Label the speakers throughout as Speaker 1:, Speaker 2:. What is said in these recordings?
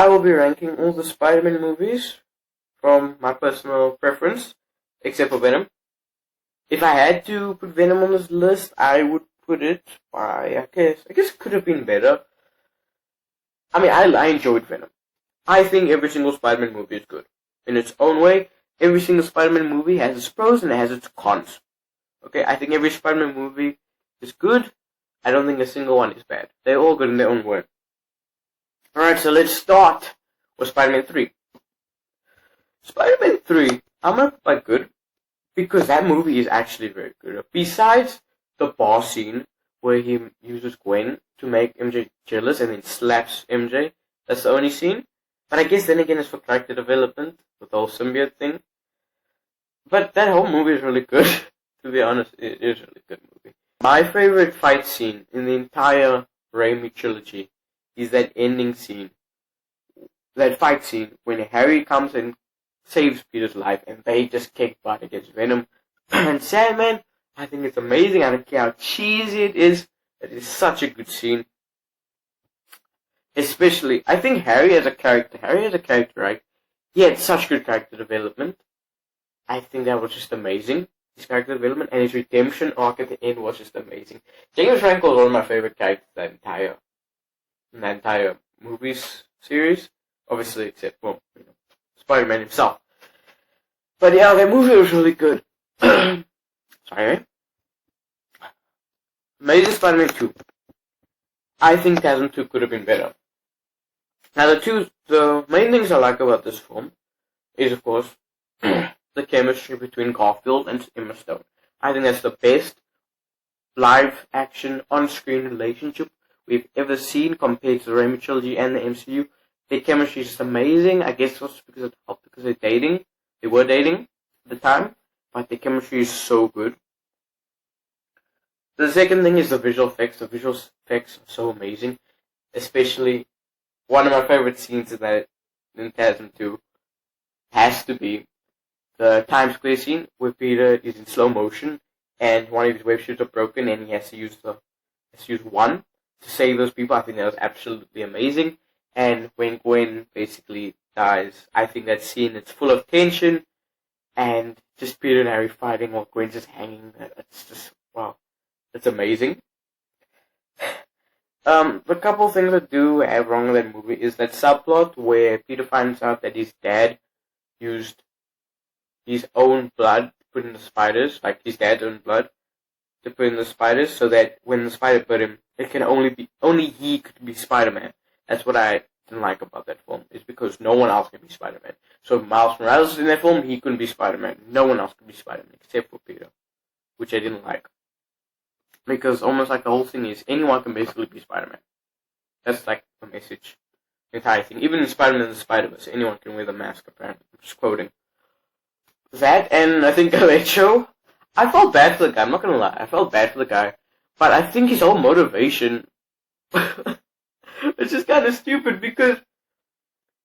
Speaker 1: I will be ranking all the Spider-Man movies from my personal preference, except for Venom. If I had to put Venom on this list, I would put it by, I guess it could have been better. I mean, I enjoyed Venom. I think every single Spider-Man movie is good. In its own way, every single Spider-Man movie has its pros and it has its cons. Okay, I think every Spider-Man movie is good. I don't think a single one is bad. They're all good in their own way. Alright, so let's start with Spider-Man 3. Spider-Man 3, I'm not quite good, because that movie is actually very good. Besides the bar scene, where he uses Gwen to make MJ jealous and then slaps MJ, that's the only scene. But I guess then again it's for character development, with the whole symbiote thing. But that whole movie is really good. To be honest, it is a really good movie. My favorite fight scene in the entire Raimi trilogy is that ending scene. That fight scene when Harry comes and saves Peter's life and they just kick butt against Venom and Sandman. I think it's amazing. I don't care how cheesy it is. It is such a good scene. Especially, I think Harry as a character, right? He had such good character development. I think that was just amazing. His character development and his redemption arc at the end was just amazing. James Franco is one of my favorite characters in that entire movies series. Obviously, except, Spider-Man himself. But yeah, that movie was really good. Sorry. Amazing Spider-Man 2. I think TASM 2 could have been better. Now, the main things I like about this film is, of course, the chemistry between Garfield and Emma Stone. I think that's the best live-action, on-screen relationship we've ever seen compared to the Raimi trilogy and the MCU. Their chemistry is just amazing. I guess it was because they're dating. They were dating at the time, but their chemistry is so good. The second thing is the visual effects. The visual effects are so amazing. Especially, one of my favorite scenes in TASM 2 has to be the Times Square scene where Peter is in slow motion and one of his web shoes are broken and he has to use one to save those people. I think that was absolutely amazing. And when Gwen basically dies, I think that scene, it's full of tension and just Peter and Harry fighting while Gwen's just hanging. It's just, wow, it's amazing. The couple things I do have wrong with that movie is that subplot where Peter finds out that his dad used his own blood to put in the spiders, like his dad's own blood to put in the spiders, so that when the spider bit him, it can only he could be Spider-Man. That's what I didn't like about that film, is because no one else can be Spider-Man. So Miles Morales in that film, he couldn't be Spider-Man. No one else could be Spider-Man except for Peter, which I didn't like. Because almost like the whole thing is anyone can basically be Spider-Man. That's like the message. The entire thing. Even in Spider-Man and the Spider-Verse, anyone can wear the mask apparently. I'm just quoting. That and I think Electro. I felt bad for the guy, I'm not gonna lie. I felt bad for the guy. But I think his whole motivation it's just kind of stupid because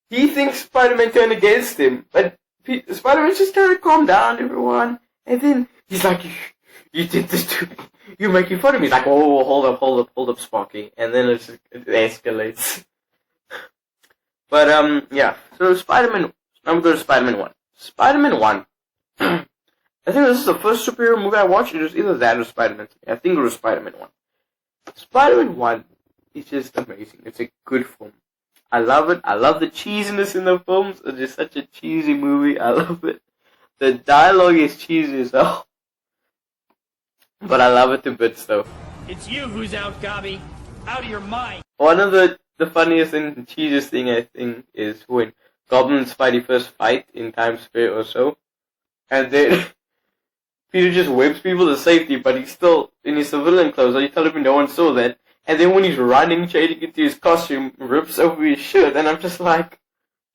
Speaker 1: he thinks Spider-Man turned against him. But Spider-Man's just trying to calm down everyone. And then he's like, you did this to me. You're making fun of me. He's like, oh, hold up, Sparky. And then it escalates. But, yeah. So Spider-Man, I'm going to Spider-Man 1. Spider-Man 1. I think this is the first superhero movie I watched. It was either that or Spider-Man 3. I think it was Spider-Man 1. Spider-Man 1 is just amazing. It's a good film. I love it. I love the cheesiness in the films. It's just such a cheesy movie. I love it. The dialogue is cheesy as hell. But I love it to bits though.
Speaker 2: It's you who's out, Gobby. Out of your mind.
Speaker 1: One of the funniest and cheesiest thing I think is when Goblin and Spidey first fight in Times Square or so. And then Peter just whips people to safety, but he's still in his civilian clothes. Are you telling me no one saw that? And then when he's running, changing into his costume, rips over his shirt, and I'm just like,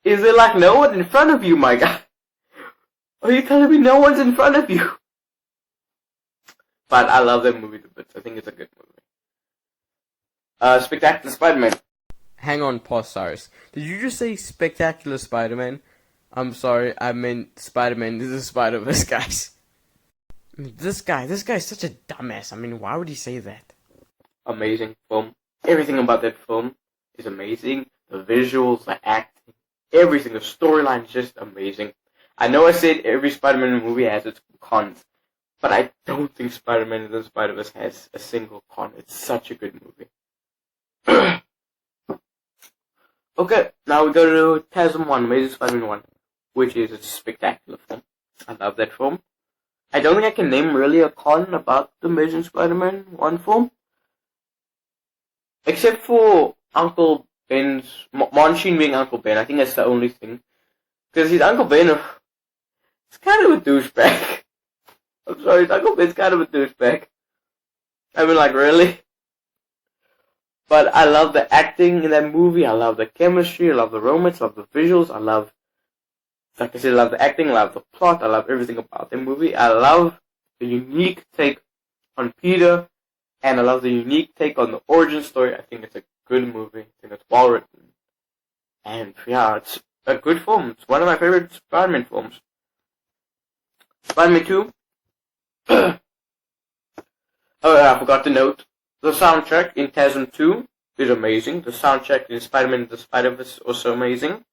Speaker 1: is there like no one in front of you, my guy? Are you telling me no one's in front of you? But I love that movie to bits. I think it's a good movie. Spectacular Spider-Man. Hang on, pause, Cyrus. Did you just say Spectacular Spider-Man? I'm sorry, I meant Spider-Man. This is Spider-Verse, guys. I mean, this guy's such a dumbass. I mean, why would he say that? Amazing film. Everything about that film is amazing. the visuals, the acting, everything. The storyline is just amazing. I know I said every Spider-Man movie has its cons, but I don't think Spider-Man Into the Spider-Verse has a single con. It's such a good movie. Okay, now we go to TASM 1, Amazing Spider-Man 1, which is a spectacular film. I love that film. I don't think I can name really a con about the Amazing Spider-Man 1 film. Except for Uncle Ben's, Monsheen being Uncle Ben. I think that's the only thing. Because his Uncle Ben, it's kind of a douchebag. I'm sorry, his Uncle Ben's kind of a douchebag. I mean, like, really? But I love the acting in that movie. I love the chemistry. I love the romance. I love the visuals. I love, like I said, I love the acting. I love the plot. I love everything about the movie. I love the unique take on Peter. And I love the unique take on the origin story. I think it's a good movie. I think it's well written. And yeah, it's a good film. It's one of my favorite Spider-Man films. Spider-Man 2. Oh yeah, I forgot to note. The soundtrack in TASM 2 is amazing. The soundtrack in Spider-Man Into the Spider-Verse is also amazing.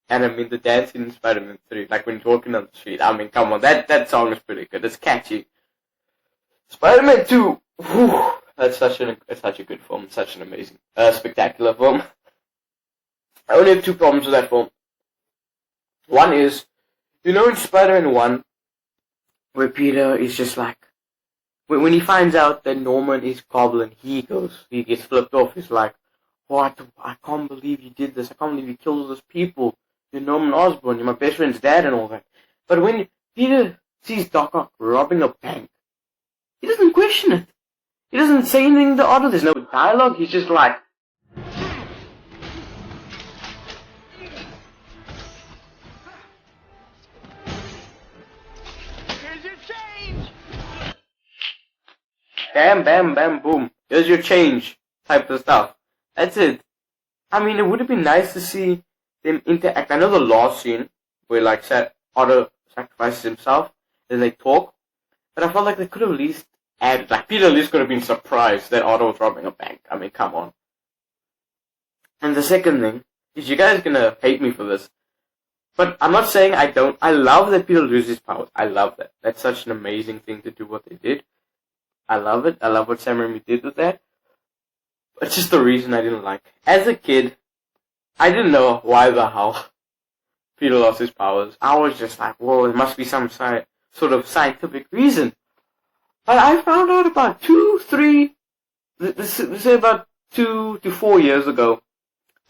Speaker 1: And I mean, the dance in Spider-Man 3, like when he's walking on the street. I mean, come on, that song is pretty good. It's catchy. Spider-Man 2, whew, it's such a good film. Such an amazing, spectacular film. I only have two problems with that film. One is, in Spider-Man 1, where Peter is just like, when he finds out that Norman is Goblin, he gets flipped off. He's like, what? I can't believe you did this. I can't believe you killed all those people. You're Norman Osborn. You're my best friend's dad and all that. But when Peter sees Doc Ock robbing a bank, he doesn't question it. He doesn't say anything to Otto. There's no dialogue. He's just like,
Speaker 2: Here's your change!
Speaker 1: bam, bam, bam, boom. Here's your change. Type of stuff. That's it. I mean, it would have been nice to see them interact. I know the last scene where, like, Otto sacrifices himself and they talk. But I felt like they could have at least added, like, Peter at least could have been surprised that Otto was robbing a bank. I mean, come on. And the second thing is, you guys are gonna hate me for this, but I'm not saying I don't. I love that Peter loses his powers. I love that. That's such an amazing thing to do what they did. I love it. I love what Sam Raimi did with that. It's just the reason I didn't like. As a kid, I didn't know why the hell Peter lost his powers. I was just like, whoa, there must be some sort of scientific reason. But I found out about 2 to 4 years ago.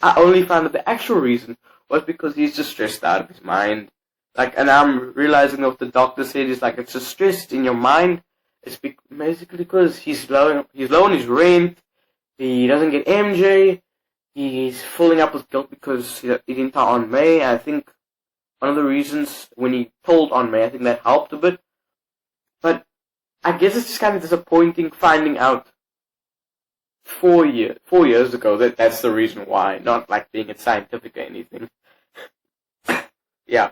Speaker 1: I only found out the actual reason was because he's just stressed out of his mind. Like, and I'm realizing what the doctor said is like, it's just stressed in your mind. It's basically because he's low on his rent. He doesn't get MJ. He's filling up with guilt because he didn't tell Aunt May. I think one of the reasons when he told Aunt May, I think that helped a bit. But I guess it's just kind of disappointing finding out 4 years ago that that's the reason why, not like being it scientific or anything. Yeah.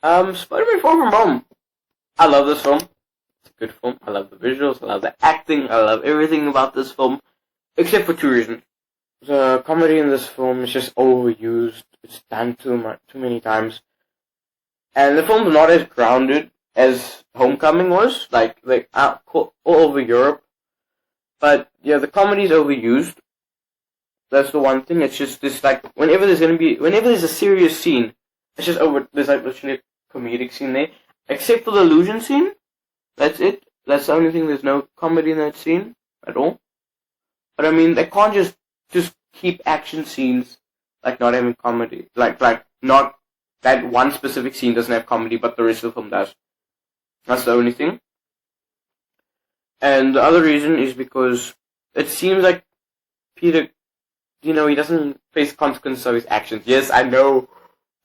Speaker 1: Spider-Man Far From Home. I love this film. It's a good film. I love the visuals. I love the acting. I love everything about this film, except for two reasons. The comedy in this film is just overused. It's done too many times, and the film's not as grounded as Homecoming was, like all over Europe. But yeah, the comedy's overused. That's the one thing. It's just this, like, whenever there's a serious scene, it's just over. There's like literally a comedic scene there, except for the illusion scene. That's it. That's the only thing. There's no comedy in that scene at all. But I mean, they can't just keep action scenes like not having comedy. Like not that one specific scene doesn't have comedy, but the rest of the film does. That's the only thing. And the other reason is because it seems like Peter, he doesn't face consequences of his actions. Yes, I know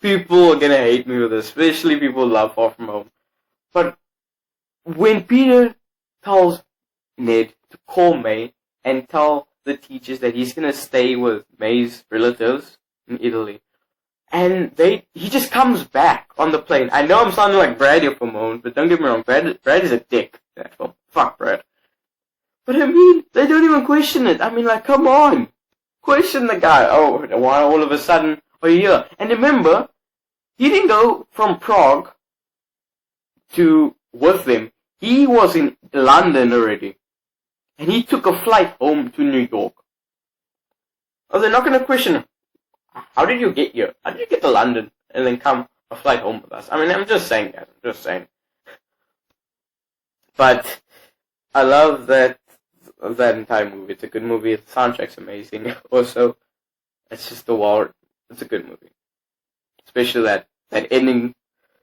Speaker 1: people are gonna hate me with this, especially people who love Far From Home. But when Peter tells Ned to call May and tell the teachers that he's gonna stay with May's relatives in Italy, and he just comes back on the plane. I know I'm sounding like Brad here for a moment, but don't get me wrong, Brad is a dick in that film. Fuck Brad. But I mean, they don't even question it. I mean, like, come on. question the guy. Oh, why all of a sudden are you here? And remember, he didn't go from Prague to with them. He was in London already. And he took a flight home to New York. Oh, they're not going to question him. How did you get here? How did you get to London and then come a flight home with us? I mean, I'm just saying, guys. I'm just saying. But I love that entire movie. It's a good movie. The soundtrack's amazing. Also, it's just it's a good movie. Especially that ending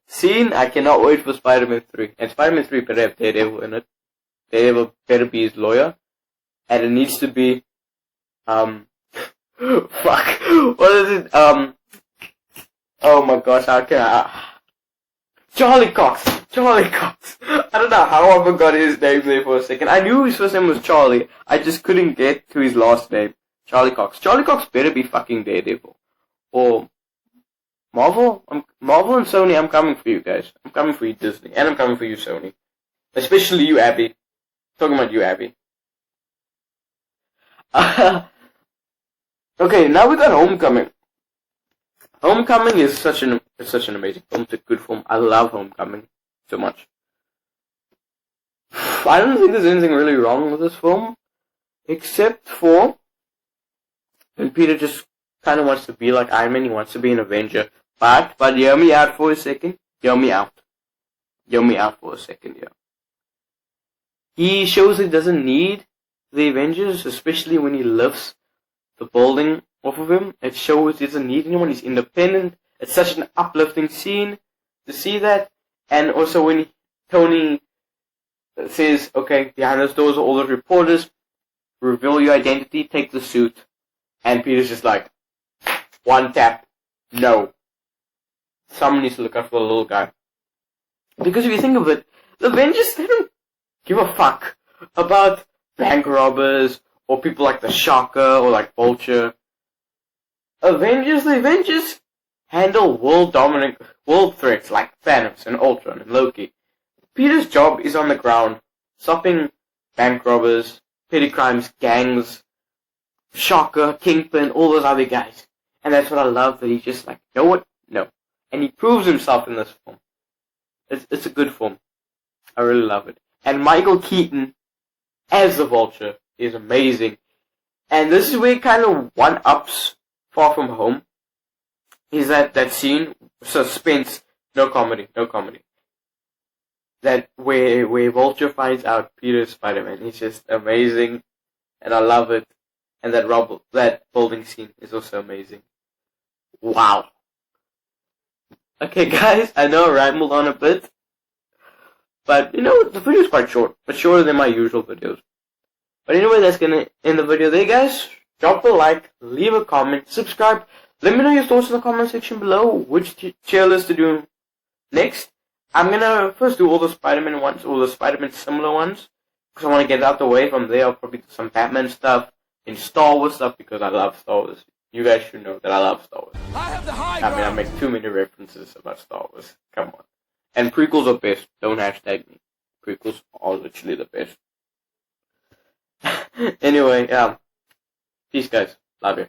Speaker 1: scene. I cannot wait for Spider-Man 3. And Spider-Man 3 better have Daredevil in it. Daredevil better be his lawyer. And it needs to be, fuck. What is it? Oh my gosh, how can I? Charlie Cox. I don't know how I forgot his name there for a second. I knew his first name was Charlie. I just couldn't get to his last name. Charlie Cox. Charlie Cox better be fucking Daredevil. Or Marvel? Marvel and Sony, I'm coming for you guys. I'm coming for you, Disney. And I'm coming for you, Sony. Especially you, Abby. Talking about you, Abby. Okay, now we got Homecoming. Homecoming is such an amazing film. It's a good film. I love Homecoming so much. I don't think there's anything really wrong with this film, except for when Peter just kind of wants to be like Iron Man. He wants to be an Avenger. But hear me out for a second. Hear me out for a second. Yeah. He shows he doesn't need the Avengers, especially when he lifts the building off of him. It shows he doesn't need anyone. He's independent. It's such an uplifting scene to see that. And also when Tony says, okay, behind those doors are all the reporters, reveal your identity, take the suit. And Peter's just like, one tap, no. Someone needs to look out for the little guy. Because if you think of it, the Avengers, they don't give a fuck about bank robbers or people like the Shocker or like Vulture. The Avengers handle world threats like Thanos and Ultron and Loki. Peter's job is on the ground, stopping bank robbers, petty crimes, gangs, Shocker, Kingpin, all those other guys. And that's what I love, that he's just like, you know what? No. And he proves himself in this film. It's a good film. I really love it. And Michael Keaton as the Vulture is amazing. And this is where it kind of one-ups Far From Home. Is that scene, suspense, no comedy. That where Vulture finds out Peter's Spider-Man. It's just amazing. And I love it. And that building scene is also amazing. Wow. Okay guys, I know I rambled on a bit. But, you know, the video is quite short. But shorter than my usual videos. But anyway, that's gonna end the video there, guys. Drop a like, leave a comment, subscribe. Let me know your thoughts in the comment section below. Which tier list to do next. I'm gonna first do all the Spider-Man ones, all the Spider-Man similar ones. Because I want to get out the way. From there, I'll probably do some Batman stuff and Star Wars stuff because I love Star Wars. You guys should know that I love Star Wars. I make too many references about Star Wars. Come on. And prequels are best. Don't hashtag me. Prequels are literally the best. Anyway, peace guys. Love you.